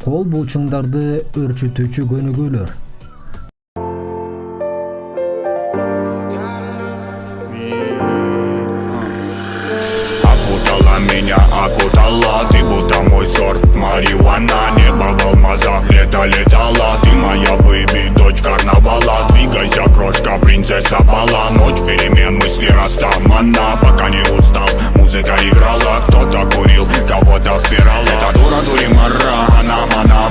кол булчуңдарды өрчүтүүчү көнүгүүлөр. Окутала меня, окутала, ты будто мой сорт марихуана. Небо в алмазах, лето летала, ты моя бэйби, дочь карнавала. Двигайся, крошка, принцесса бала. Ночь перемен, мысли растамана. Пока не устал, музыка играла. Кто-то курил, кого-то впирал. Это дура, дуримара, она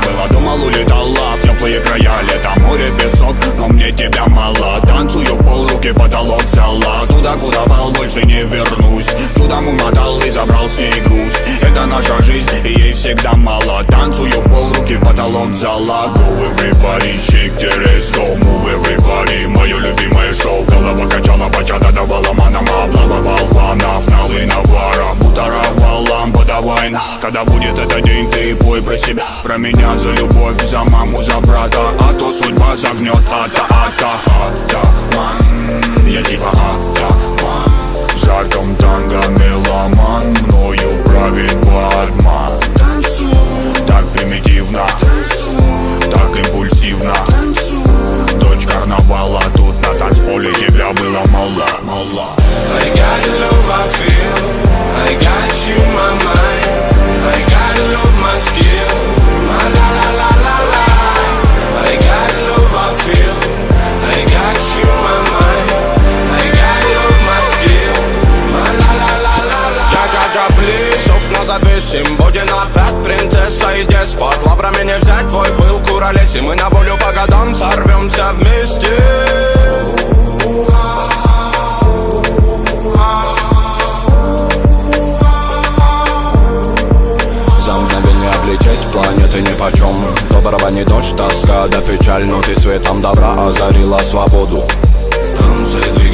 была, думал, улетала в теплые края. Лето, море, песок, но мне тебя мало. Танцую в пол, руки потолок зала. Туда, куда вал, больше не вернусь. Чудом умотал и забрал с ней груз. Это наша жизнь, и ей всегда мало. Танцую в пол, руки потолок зала. Go everybody, shake the ass, go move everybody. Мое любимое шоу, голова качала, бачата давала манам. Облава балванов, налы навара, бутаровал лампа, давай на. Когда будет этот день, ты пой про себя, про меня, за любовь, за маму, за брата. А то судьба загнет, атаман. Я типа атаман. В жарком танго меломан, мною правит Батман. Так примитивно, так импульсивно. Дочь карнавала, тут на танцполе тебя было мало. I got the love I feel, I got you my mind, I got the love my skill, my la la la la la. I got the love I feel, I got you my mind, I got the love my skill, my la la la la la. Джа-джа-джа, плиз, окна завесим, будем опять принцесса и деспот. Лаврами не взять твой пыл, куролеси, мы на волю по годам сорвемся вместе. Планеты нипочем, доброго не дождь, тоска да печаль, но ты светом добра озарила свободу. В танце двигайся.